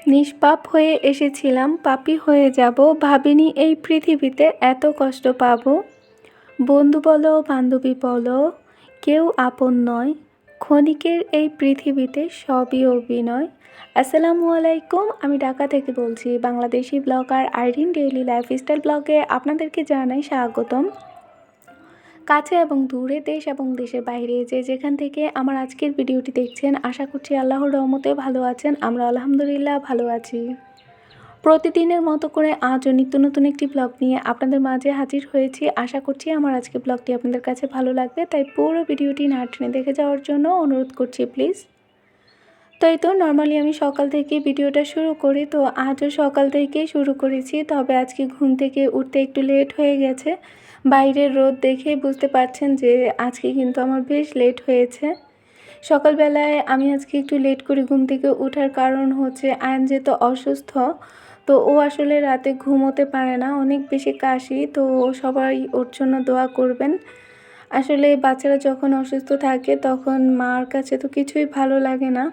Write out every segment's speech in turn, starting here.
নিষ্পাপ হয়ে এসেছিলাম, পাপী হয়ে যাব। ভাবিনি এই পৃথিবীতে এত কষ্ট পাবো। বন্ধু বলো বান্ধবী বলো, কেউ আপন নয়। ক্ষণিকের এই পৃথিবীতে সবই অভিনয়। আসসালামু আলাইকুম, আমি ঢাকা থেকে বলছি। Bangladeshi blogger Irin daily lifestyle ব্লগে আপনাদেরকে জানাই স্বাগতম। কাছে এবং দূরে, দেশ এবং দেশের বাইরে যে যেখান থেকে আমার আজকের ভিডিওটি দেখছেন, আশা করছি আল্লাহর রহমতে ভালো আছেন। আমরা আলহামদুলিল্লাহ ভালো আছি। প্রতিদিনের মতো করে আজও নিত্য নতুন একটি ব্লগ নিয়ে আপনাদের মাঝে হাজির হয়েছি। আশা করছি আমার আজকের ব্লগটি আপনাদের কাছে ভালো লাগবে, তাই পুরো ভিডিওটি না টেনে দেখে যাওয়ার জন্য অনুরোধ করছি প্লিজ। তো এই তো নর্মালি আমি সকাল থেকে ভিডিওটা শুরু করি, তো আজও সকাল থেকেই শুরু করেছি। তবে আজকে ঘুম থেকে উঠতে একটু লেট হয়ে গেছে। বাইরের রোদ দেখে বুঝতে পারছেন যে আজকে কিন্তু আমার বেশ লেট হয়েছে। সকালবেলায় আমি আজকে একটু লেট করে ঘুম থেকে ওঠার কারণ হচ্ছে আয়ন যেহেতু অসুস্থ, তো ও আসলে রাতে ঘুমোতে পারে না, অনেক বেশি কাশি। তো সবাই ওর জন্য দোয়া করবেন। আসলে বাচ্চারা যখন অসুস্থ থাকে তখন মার কাছে তো কিছুই ভালো লাগে না।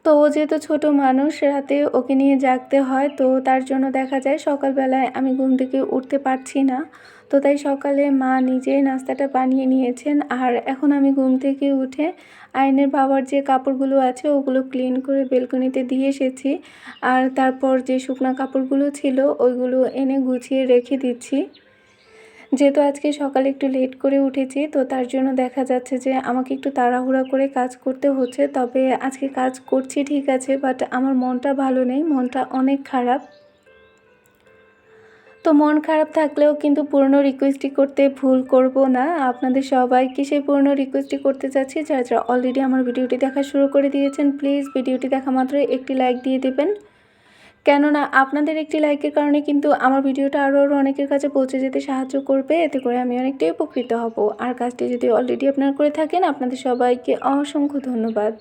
তো ও যেহেতু ছোটো মানুষ, রাতে ওকে নিয়ে জাগতে হয়, তো তার জন্য দেখা যায় সকালবেলায় আমি ঘুম থেকে উঠতে পারছি না। তো তাই সকালে মা নিজেই নাস্তাটা বানিয়ে নিয়েছেন, আর এখন আমি ঘুম থেকে উঠে আয়নের বাবার যে কাপড়গুলো আছে ওগুলো ক্লিন করে বেলকনিতে দিয়ে এসেছি। আর তারপর যে শুকনো কাপড়গুলো ছিল ওইগুলো এনে গুছিয়ে রেখে দিচ্ছি। যেহেতু আজকে সকালে একটু লেট করে উঠেছি, তো তার জন্য দেখা যাচ্ছে যে আমাকে একটু তাড়াহুড়া করে কাজ করতে হচ্ছে। তবে আজকে কাজ করছি ঠিক আছে, বাট আমার মনটা ভালো নেই, মনটা অনেক খারাপ। তো মন খারাপ থাকলেও কিন্তু পুরনো রিকোয়েস্টই করতে ভুল করব না। আপনাদের সবাইকে সেই পুরনো রিকোয়েস্টই করতে চাচ্ছি। যারা যারা অলরেডি আমার ভিডিওটি দেখা শুরু করে দিয়েছেন, প্লিজ ভিডিওটি দেখা মাত্রই একটি লাইক দিয়ে দেবেন। কেননা আপনাদের একটি লাইকের কারণে কিন্তু আমার ভিডিওটা আরও অনেকের কাছে পৌঁছে যেতে সাহায্য করবে। এতে করে আমি অনেকটাই উপকৃত হব। আর কাজটি যদি অলরেডি আপনারা করে থাকেন, আপনাদের সবাইকে অসংখ্য ধন্যবাদ।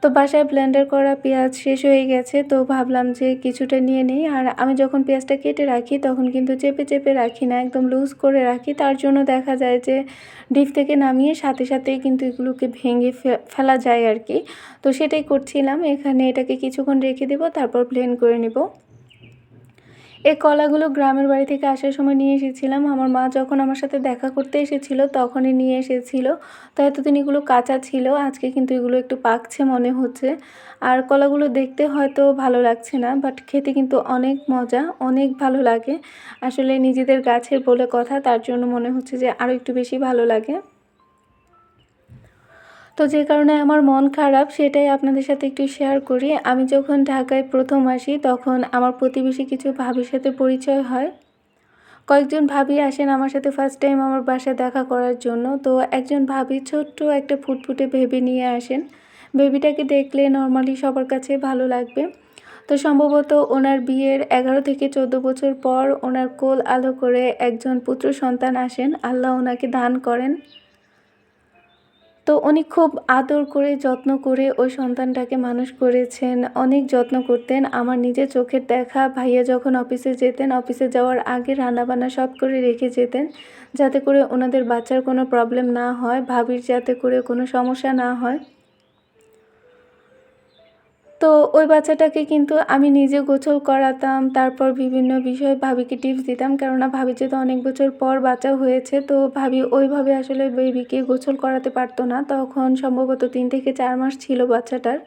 তো বাসায় ব্লেন্ডার করা পেঁয়াজ শেষ হয়ে গেছে, তো ভাবলাম যে কিছুটা নিয়ে নিই। আর আমি যখন পেঁয়াজটা কেটে রাখি তখন কিন্তু চেপে চেপে রাখি না, একদম লুজ করে রাখি। তার জন্য দেখা যায় যে ডিপ থেকে নামিয়ে সাথে সাথেই কিন্তু এগুলোকে ভেঙে ফেলা যায় আর কি। তো সেটাই করছিলাম। এখানে এটাকে কিছুক্ষণ রেখে দেব, তারপর ব্লেন্ড করে নেব। এই কলাগুলো গ্রামের বাড়ি থেকে আসার সময় নিয়ে এসেছিলাম। আমার মা যখন আমার সাথে দেখা করতে এসেছিল তখনই নিয়ে এসেছিল। তো এতদিন এগুলো কাঁচা ছিল, আজকে কিন্তু এগুলো একটু পাকছে মনে হচ্ছে। আর কলাগুলো দেখতে হয়তো ভালো লাগছে না, বাট খেতে কিন্তু অনেক মজা, অনেক ভালো লাগে। আসলে নিজেদের গাছের বলে কথা, তার জন্য মনে হচ্ছে যে আরও একটু বেশি ভালো লাগে। তো যে কারণে আমার মন খারাপ, সেটাই আপনাদের সাথে একটু শেয়ার করি। আমি যখন ঢাকায় প্রথম আসি তখন আমার প্রতিবেশী কিছু ভাবির সাথে পরিচয় হয়। কয়েকজন ভাবি আসেন আমার সাথে ফার্স্ট টাইম আমার বাসায় দেখা করার জন্য। তো একজন ভাবি ছোট্ট একটা ফুটফুটে বেবি নিয়ে আসেন। বেবিটাকে দেখলে নর্মালি সবার কাছে ভালো লাগবে। তো সম্ভবত ওনার বিয়ের 11 থেকে 14 বছর পর ওনার কোল আলো করে একজন পুত্র সন্তান আসেন, আল্লাহ ওনাকে দান করেন। তো উনি খুব আদর করে যত্ন করে ওই সন্তানটাকে মানুষ করেছেন, অনেক যত্ন করতেন। আমার নিজের চোখের দেখা, ভাইয়া যখন অফিসে যেতেন, অফিসে যাওয়ার আগে রান্নাবান্না সব করে রেখে যেতেন, যাতে করে ওনাদের বাচ্চার কোনো প্রবলেম না হয়, ভাবির যাতে করে কোনো সমস্যা না হয়। তো ওই বাচ্চাটাকে কিন্তু আমি নিজে গোসল করাতাম, তারপর বিভিন্ন বিষয়ে ভাবিকে টিপস দিতাম। কেননা ভাবি যেহেতু অনেক বছর পর বাচ্চা হয়েছে, তো ভাবি ওইভাবে আসলে বেবিকে গোসল করাতে পারতো না। তখন সম্ভবত 3 থেকে 4 মাস ছিল বাচ্চাটার।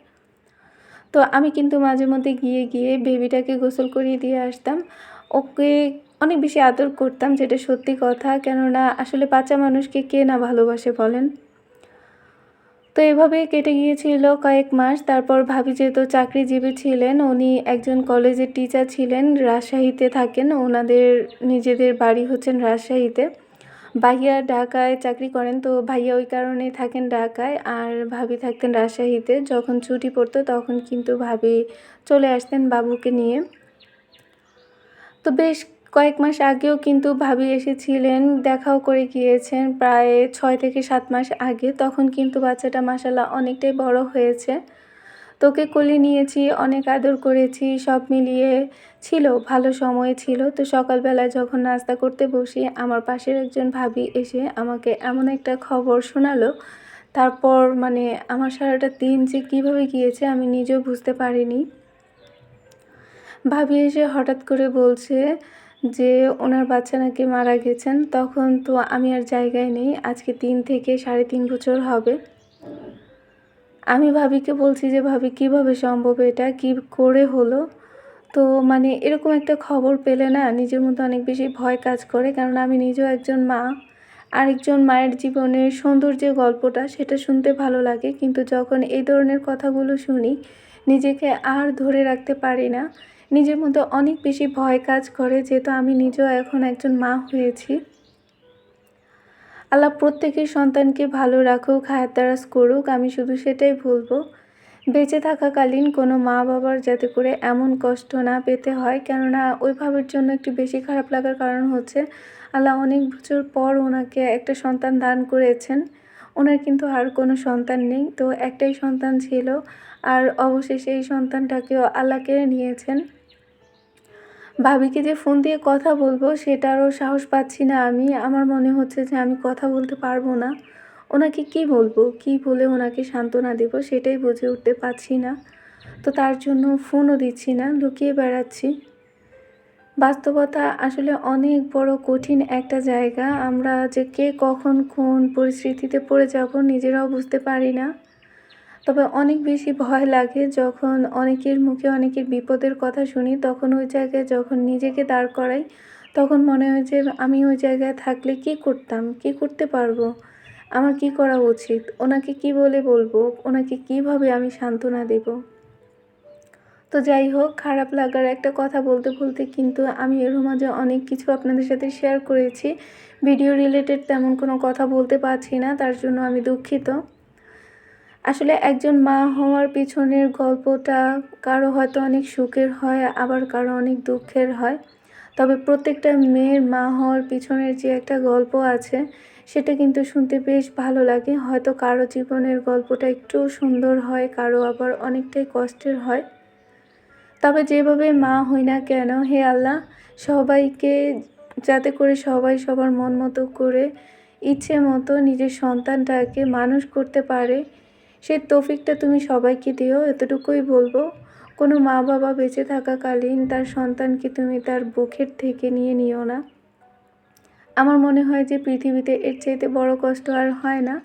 তো আমি কিন্তু মাঝে মধ্যে গিয়ে গিয়ে বেবিটাকে গোসল করিয়ে দিয়ে আসতাম। ওকে অনেক বেশি আদর করতাম, যেটা সত্যি কথা। কেননা আসলে বাচ্চা মানুষকে কে না ভালোবাসে বলেন। তো এভাবেই কেটে গিয়েছিল কয়েক মাস। তারপর ভাবি যেহেতু চাকরিজীবী ছিলেন, উনি একজন কলেজের টিচার ছিলেন, রাজশাহীতে থাকেন। ওনাদের নিজেদের বাড়ি হচ্ছেন রাজশাহীতে। ভাইয়া ঢাকায় চাকরি করেন, তো ভাইয়া ওই কারণে থাকেন ঢাকায়, আর ভাবি থাকতেন রাজশাহীতে। যখন ছুটি পড়তো তখন কিন্তু ভাবি চলে আসতেন বাবুকে নিয়ে। তো বেশ কয়েক মাস আগেও কিন্তু ভাবি এসেছিলেন, দেখাও করে গিয়েছেন প্রায় 6 থেকে 7 মাস আগে। তখন কিন্তু বাচ্চাটা মাশাআল্লাহ অনেকটাই বড় হয়েছে। তোকে কোলে নিয়েছি, অনেক আদর করেছি, সব মিলিয়ে ছিল ভালো সময় ছিল। তো সকালবেলায় যখন নাস্তা করতে বসি, আমার পাশের একজন ভাবি এসে আমাকে এমন একটা খবর শোনালো, তারপর মানে আমার সারাটা দিন যে কীভাবে গিয়েছে আমি নিজেও বুঝতে পারিনি। ভাবি এসে হঠাৎ করে বলছে যে ওনার বাচ্চা নাকি মারা গেছেন। তখন তো আমি আর জায়গায় নেই। আজকে ৩ থেকে ৩.৫ বছর হবে। আমি ভাবিকে বলছি যে, "ভাবি কিভাবে সম্ভব এটা? কি করে হলো?" তো মানে এরকম একটা খবর পেলে না নিজের মধ্যে অনেক বেশি ভয় কাজ করে। কারণ আমি নিজেও একজন মা। আরেকজন মায়ের জীবনের সুন্দর যে গল্পটা সেটা শুনতে ভালো লাগে। কিন্তু যখন এই ধরনের কথাগুলো শুনি নিজেকে আর ধরে রাখতে পারি না। নিজের মধ্যে অনেক বেশি ভয় কাজ করে যেহেতু আমি নিজেও এখন একজন মা হয়েছি। আল্লাহ প্রত্যেকের সন্তানকে ভালো রাখুক, হায়াত-দারাজ করুক। আমি শুধু সেটাই বলব। বেঁচে থাকাকালীন কোনো মা-বাবার যাতে করে এমন কষ্ট না পেতে হয়। কেননা ওই ভাবের জন্য একটু বেশি খারাপ লাগার কারণ হচ্ছে আল্লাহ অনেক বছর পর ওনাকে একটা সন্তান দান করেছেন। ওনার কিন্তু আর কোনো সন্তান নেই। তো একটাই সন্তান ছিল। আর অবশেষে এই সন্তানটাকেও আল্লাহ কেড়ে নিয়েছেন। ভাবিকে যে ফোন দিয়ে কথা বলবো সেটারও সাহস পাচ্ছি না আমি। আমার মনে হচ্ছে যে আমি কথা বলতে পারবো না। ওনাকে কী বলবো? কী বলে ওনাকে সান্ত্বনা দেবো সেটাই বুঝে উঠতে পারছি না। তো তার জন্য ফোনও দিচ্ছি না, লুকিয়ে বেড়াচ্ছি। বাস্তবতা আসলে অনেক বড় কঠিন একটা জায়গা। আমরা যে কে কখন কোন পরিস্থিতিতে পড়ে যাবো নিজেরাও বুঝতে পারি না। তবে অনেক বেশি ভয় লাগে যখন অনেকের মুখে অনেকের বিপদের কথা শুনি, তখন ওই জায়গায় যখন নিজেকে দাঁড় করাই, তখন মনে হয় যে আমি ওই জায়গায় থাকলে কী করতাম? কী করতে পারবো? আমার কী করা উচিত? ওনাকে কী বলে বলবো? ওনাকে কীভাবে আমি সান্ত্বনা দেবো? তো যাই হোক, খারাপ লাগার একটা কথা বলতে বলতে কিন্তু আমি এর মাঝে অনেক কিছু আপনাদের সাথে শেয়ার করেছি। ভিডিও রিলেটেড তেমন কোনো কথা বলতে পারছি না, তার জন্য আমি দুঃখিত। আসলে একজন মা হওয়ার পিছনের গল্পটা কারো হয়তো অনেক সুখের হয়, আবার কারো অনেক দুঃখের হয়। তবে প্রত্যেকটা মেয়ের মা হওয়ার পিছনের যে একটা গল্প আছে, সেটা কিন্তু শুনতে বেশ ভালো লাগে। হয়তো কারো জীবনের গল্পটা একটু সুন্দর হয়, কারো আবার অনেকটাই কষ্টের হয়। তবে যেভাবে মা হই না কেন, হে আল্লাহ, সবাইকে যাতে করে সবাই সবার মন মতো করে ইচ্ছে মতো নিজের সন্তানটাকে মানুষ করতে পারে, সেই তৌফিকটা তুমি সবাইকে দিও, এতটুকুই বলবো। কোনো মা-বাবা বেঁচে থাকাকালীন তার সন্তানকে তুমি তার বুকের থেকে নিয়ে নিও না। আমার মনে হয় যে পৃথিবীতে এর চাইতে বড় কষ্ট আর হয় না।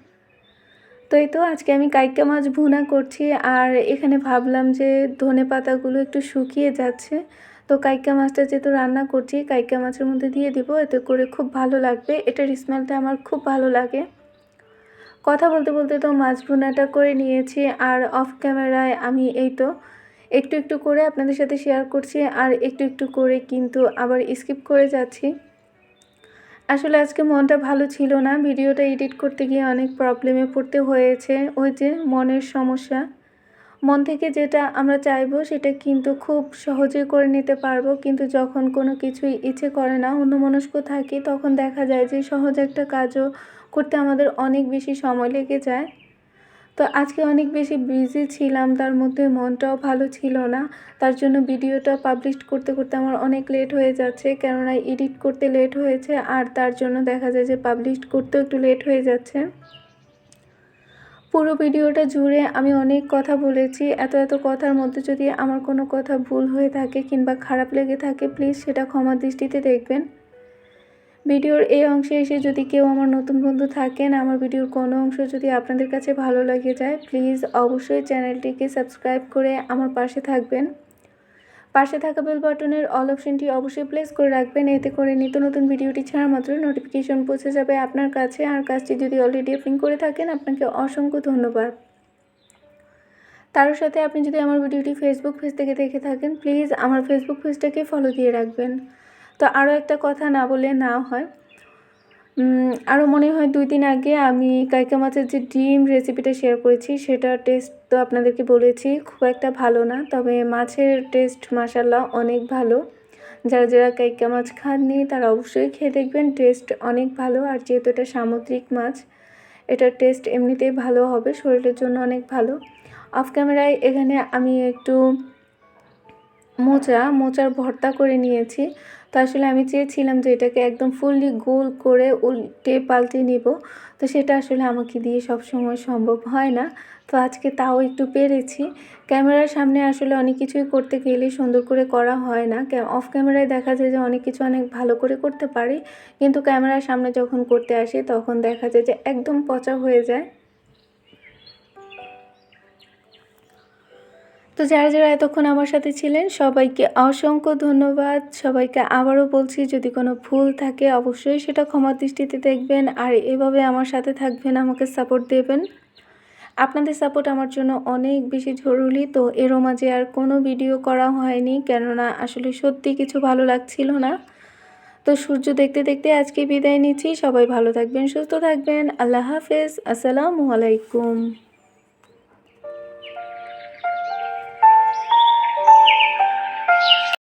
তো এই তো আজকে আমি কাইক্কা মাছ ভুনা করছি আর এখানে ভাবলাম যে ধনেপাতাগুলো একটু শুকিয়ে যাচ্ছে। তো কাইক্কা মাছটা যেহেতু রান্না করছি, কাইক্কা মাছের মধ্যে দিয়ে দিব, এতে করে খুব ভালো লাগবে। এটার স্মেলটা আমার খুব ভালো লাগে। কথা বলতে বলতে তো মাছ ভুনাটা করে নিয়েছি আর অফ ক্যামেরায় আমি এই তো একটু একটু করে আপনাদের সাথে শেয়ার করছি আর একটু একটু করে কিন্তু আবার স্কিপ করে যাচ্ছি। আসলে আজকে মনটা ভালো ছিল না। ভিডিওটা এডিট করতে গিয়ে অনেক প্রবলেমে পড়তে হয়েছে। ওই যে মনের সমস্যা। মন থেকে যেটা আমরা চাইবো সেটা কিন্তু খুব সহজেই করে নিতে পারবো। কিন্তু যখন কোনো কিছুই ইচ্ছে করে না, অন্যমনস্ক থাকি, তখন দেখা যায় যে সহজ একটা কাজও করতে আমাদের অনেক বেশি সময় লেগে যায়। তো আজকে অনেক বেশি বিজি ছিলাম, তার মধ্যে মনটাও ভালো ছিল না। তার জন্য ভিডিওটা পাবলিশ করতে করতে আমার অনেক লেট হয়ে যাচ্ছে, কেননা এডিট করতে লেট হয়েছে আর তার জন্য দেখা যায় যে পাবলিশ করতেও একটু লেট হয়ে যাচ্ছে। পুরো ভিডিওটা জুড়ে আমি অনেক কথা বলেছি। এত কথার মধ্যে যদি আমার কোনো কথা ভুল হয়ে থাকে কিংবা খারাপ লেগে থাকে, প্লিজ সেটা ক্ষমার দৃষ্টিতে দেখবেন। ভিডিওর এই অংশে এসে যদি কেউ আমার নতুন বন্ধু থাকেন, আমার ভিডিওর কোনো অংশ যদি আপনাদের কাছে ভালো লেগে যায়, প্লিজ অবশ্যই চ্যানেলটিকে সাবস্ক্রাইব করে আমার পাশে থাকবেন। পাশে থাকা বেল বাটনের অল অপশনটি অবশ্যই প্রেস করে রাখবেন, এতে করে নিত্য নতুন ভিডিওটি ছাড়া মাত্র নোটিফিকেশন পৌঁছে যাবে আপনার কাছে। আর কাজটি যদি অলরেডি আপনি করে থাকেন, আপনাকে অসংখ্য ধন্যবাদ। তার সাথে আপনি যদি আমার ভিডিওটি ফেসবুক পেজ থেকে দেখে থাকেন, প্লিজ আমার ফেসবুক পেজটাকে ফলো দিয়ে রাখবেন। তো আরও একটা কথা না বলে না হয়, আরও মনে হয় 2 দিন আগে আমি কাইক্কা মাছের যে ডিম রেসিপিটা শেয়ার করেছি, সেটার টেস্ট তো আপনাদেরকে বলেছি খুব একটা ভালো না। তবে মাছের টেস্ট মাশাআল্লাহ অনেক ভালো। যারা কাইক্কা মাছ খাননি তারা অবশ্যই খেয়ে দেখবেন, টেস্ট অনেক ভালো। আর যেহেতু এটা সামুদ্রিক মাছ, এটার টেস্ট এমনিতেই ভালো হবে, শরীরের জন্য অনেক ভালো। অফ ক্যামেরায় এখানে আমি একটু মোচার ভর্তা করে নিয়েছি। তো তো আসলে আমি চেয়েছিলাম যে এটাকে একদম ফুললি গোল করে উল্টে পাল্টে নিব। তো সেটা আসলে আমাকে দিয়ে সবসময় সম্ভব হয় না। তো আজকে তাও একটু পেরেছি। ক্যামেরার সামনে আসলে অনেক কিছুই করতে গেলে সুন্দর করে করা হয় না। অফ ক্যামেরায় দেখা যায় যে অনেক কিছু অনেক ভালো করে করতে পারি, কিন্তু ক্যামেরার সামনে যখন করতে আসি তখন দেখা যায় যে একদম পচা হয়ে যায়। তো যারা যারা এতক্ষণ আমার সাথে ছিলেন সবাইকে অসংখ্য ধন্যবাদ। সবাইকে আবারও বলছি, যদি কোনো ভুল থাকে অবশ্যই সেটা ক্ষমার দৃষ্টিতে দেখবেন, আর এভাবে আমার সাথে থাকবেন, আমাকে সাপোর্ট দেবেন। আপনাদের সাপোর্ট আমার জন্য অনেক বেশি জরুরি। তো এরও মাঝে আর কোনো ভিডিও করা হয়নি, কেননা আসলে সত্যি কিছু ভালো লাগছিল না। তো সূর্য দেখতে দেখতে আজকে বিদায় নিচ্ছি। সবাই ভালো থাকবেন, সুস্থ থাকবেন। আল্লাহ হাফেজ। আসসালামু আলাইকুম।